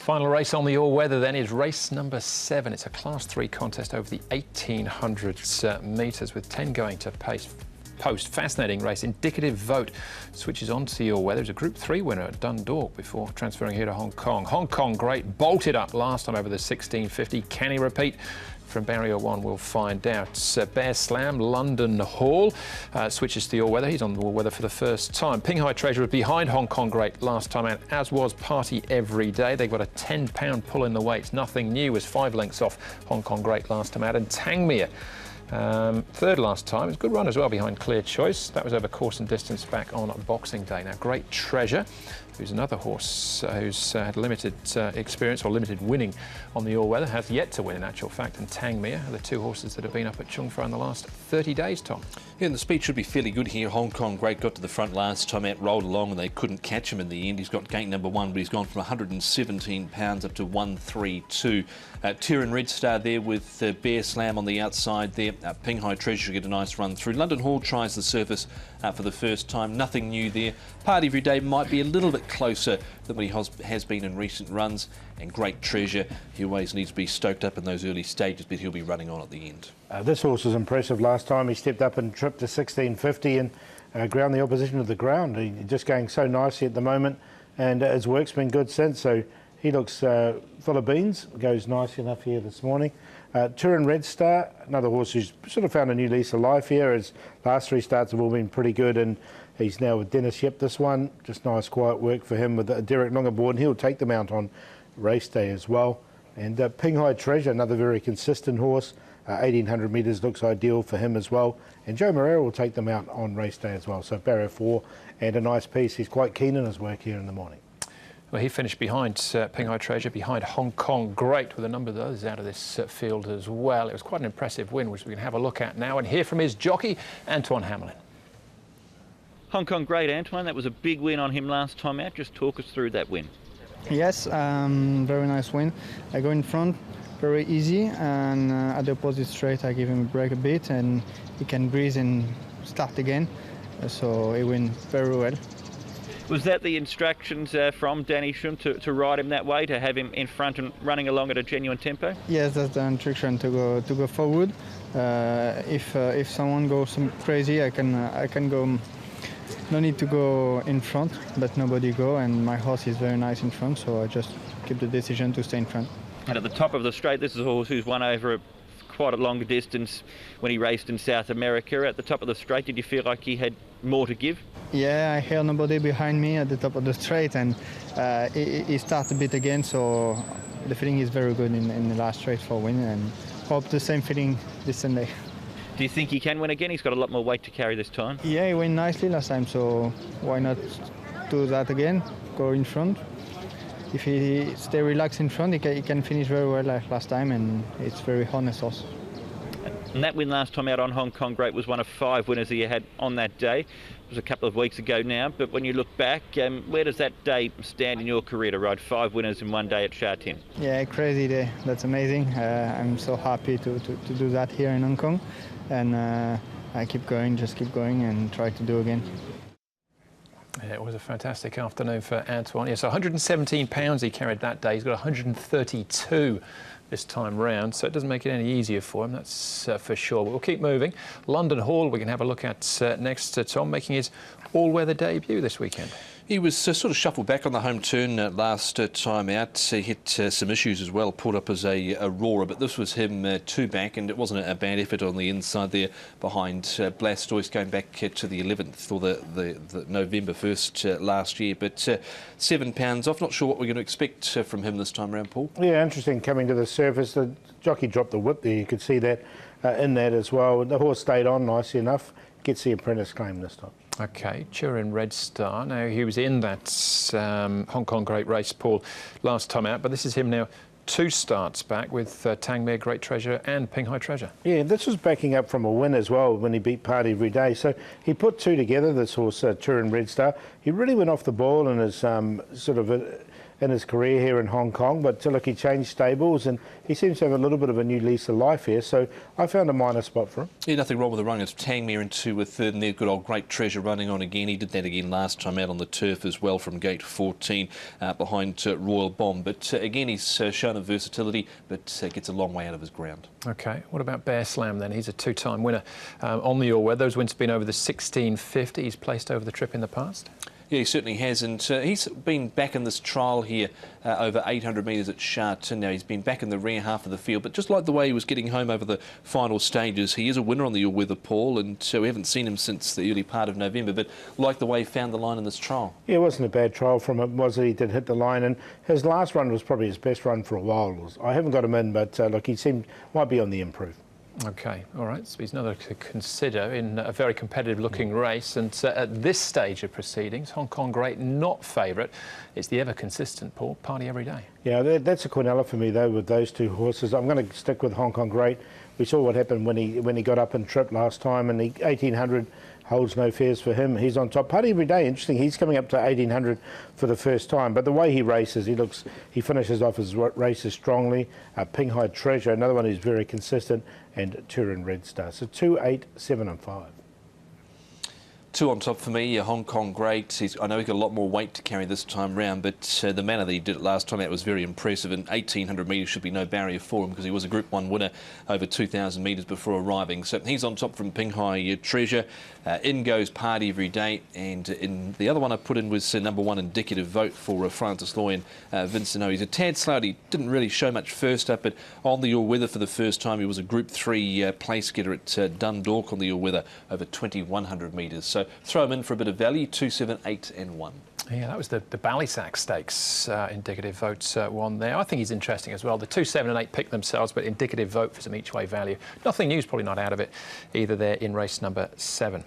Final race on the all-weather then is race number 7. It's a Class 3 contest over the 1800 metres with 10 going to post. Fascinating race. Indicative vote switches on to the all-weather. There's a Group 3 winner at Dundalk before transferring here to Hong Kong. Hong Kong great, bolted up last time over the 1650. Can he repeat? From barrier 1 we'll find out. Bear Slam, London Hall switches to the all-weather. He's on the all-weather for the first time. Pinghai Treasure was behind Hong Kong great last time out, as was Party Every Day. They've got a 10-pound pull in the weights. Nothing new, was 5 lengths off Hong Kong great last time out. And Tangmere, third last time. It's a good run as well behind Clear Choice. That was over course and distance back on Boxing Day. Now, Great Treasure, who's another horse who's had limited experience or limited winning on the all-weather, has yet to win in actual fact, and Tangmere are the two horses that have been up at Chung Fa in the last 30 days, Tom. Yeah, and the speed should be fairly good here. Hong Kong Great got to the front last time out, rolled along, and they couldn't catch him in the end. He's got gate number 1, but he's gone from 117 pounds up to 132. Tyrian Red Star there with Bear Slam on the outside there. Pinghai Treasure get a nice run through. London Hall tries the surface for the first time. Nothing new there. Party Every Day might be a little bit closer than what he has been in recent runs. And Great Treasure, he always needs to be stoked up in those early stages, but he'll be running on at the end. This horse was impressive last time. He stepped up and tripped to 1650 and ground the opposition to the ground. He's just going so nicely at the moment, and his work's been good since, so he looks full of beans. Goes nicely enough here this morning. Turin Red Star, another horse who's sort of found a new lease of life here. His last 3 starts have all been pretty good, and he's now with Dennis Yep this one. Just nice quiet work for him with Derek Long aboard, and he'll take them out on race day as well. And Pinghai Treasure, another very consistent horse. 1800 metres looks ideal for him as well. And Joe Moreira will take them out on race day as well. So barrier 4 and a nice piece. He's quite keen in his work here in the morning. Well, he finished behind Pinghai Treasure, behind Hong Kong Great, with a number of others out of this field as well. It was quite an impressive win, which we can have a look at now and hear from his jockey, Antoine Hamlin. Hong Kong Great, Antoine, that was a big win on him last time out. Just talk us through that win. Yes, very nice win. I go in front, very easy, and at the opposite straight I give him a break a bit and he can breathe and start again. So he went very well. Was that the instructions from Danny Shum to ride him that way, to have him in front and running along at a genuine tempo? Yes, that's the instruction, to go forward. If someone goes crazy, I can go. No need to go in front, but nobody go, and my horse is very nice in front, so I just keep the decision to stay in front. And at the top of the straight, this is a horse who's won over quite a longer distance when he raced in South America. At the top of the straight, did you feel like he had more to give? Yeah, I hear nobody behind me at the top of the straight, and he started a bit again, so the feeling is very good in the last straight for win, and hope the same feeling this Sunday. Do you think he can win again? He's got a lot more weight to carry this time. Yeah, he went nicely last time, so why not do that again? Go in front. If he stay relaxed in front, he can finish very well like last time, and it's very honest horse. And that win last time out on Hong Kong Great was one of 5 winners that you had on that day. It was a couple of weeks ago now, but when you look back, where does that day stand in your career to ride 5 winners in one day at Sha Tin? Yeah, crazy day. That's amazing. I'm so happy to do that here in Hong Kong, and I keep going, just keep going and try to do again. Yeah, it was a fantastic afternoon for Antoine. Yes, 117 pounds he carried that day. He's got 132 this time round, so it doesn't make it any easier for him, that's for sure. But we'll keep moving. London Hall we can have a look at next to Tom, making his all-weather debut this weekend. He was sort of shuffled back on the home turn last time out. He hit some issues as well, pulled up as a roarer, but this was him 2 back, and it wasn't a bad effort on the inside there behind Blastoise, going back to the 11th or the November 1st last year. But 7 pounds off. Not sure what we're going to expect from him this time around, Paul. Yeah, interesting coming to the surface. The jockey dropped the whip there. You could see that in that as well. The horse stayed on nicely enough. Gets the apprentice claim this time. OK, Turin Red Star. Now, he was in that Hong Kong Great race, Paul, last time out, but this is him now 2 starts back with Tangmere, Great Treasure and Pinghai Treasure. Yeah, this was backing up from a win as well when he beat Party Every Day. So he put 2 together, this horse, Turin Red Star. He really went off the ball and is sort of in his career here in Hong Kong, but look, he changed stables and he seems to have a little bit of a new lease of life here, so I found a minor spot for him. Yeah, nothing wrong with the run. It's Tangmere into a third, and there, good old Great Treasure running on again. He did that again last time out on the turf as well from gate 14 behind Royal Bomb. But again, he's shown a versatility, but gets a long way out of his ground. OK, what about Bear Slam then? He's a two-time winner on the all-weather. Those wins have been over the 1650. He's placed over the trip in the past. Yeah, he certainly has, and he's been back in this trial here over 800 metres at Sha Tin. Now he's been back in the rear half of the field, but just like the way he was getting home over the final stages, he is a winner on the all-weather, Paul, and we haven't seen him since the early part of November, but like the way he found the line in this trial. Yeah, it wasn't a bad trial from him, was it? He did hit the line, and his last run was probably his best run for a while. I haven't got him in, but look, he might be on the improve. OK, all right, so he's another to consider in a very competitive-looking race. And at this stage of proceedings, Hong Kong Great not favourite. It's the ever-consistent, Paul, Party Every Day. Yeah, that's a Quinella for me, though, with those two horses. I'm going to stick with Hong Kong Great. We saw what happened when he got up and tripped last time, and the 1800 holds no fears for him. He's on top. Party Every Day, interesting. He's coming up to 1800 for the first time. But the way he races, he finishes off his races strongly. Pinghai Treasure, another one who's very consistent, and Turin Red Star. So 2, 8, 7 and 5. 2 on top for me, Hong Kong Great. I know he's got a lot more weight to carry this time round, but the manner that he did it last time out was very impressive, and 1800 metres should be no barrier for him because he was a Group 1 winner over 2,000 metres before arriving. So he's on top from Pinghai Treasure. In goes Party Every Day, and in the other one I put in was number 1 Indicative Vote for Francis Loy and Vincent O. He's a tad slow. He didn't really show much first up, but on the all-weather for the first time, he was a Group 3 place getter at Dundalk on the all-weather over 2,100 metres. So throw him in for a bit of value, 2, 7, 8 and 1. Yeah, that was the Ballysack Stakes Indicative Vote one there. I think he's interesting as well. The 2, 7 and 8 pick themselves, but Indicative Vote for some each-way value. Nothing new's probably not out of it either there in race number 7.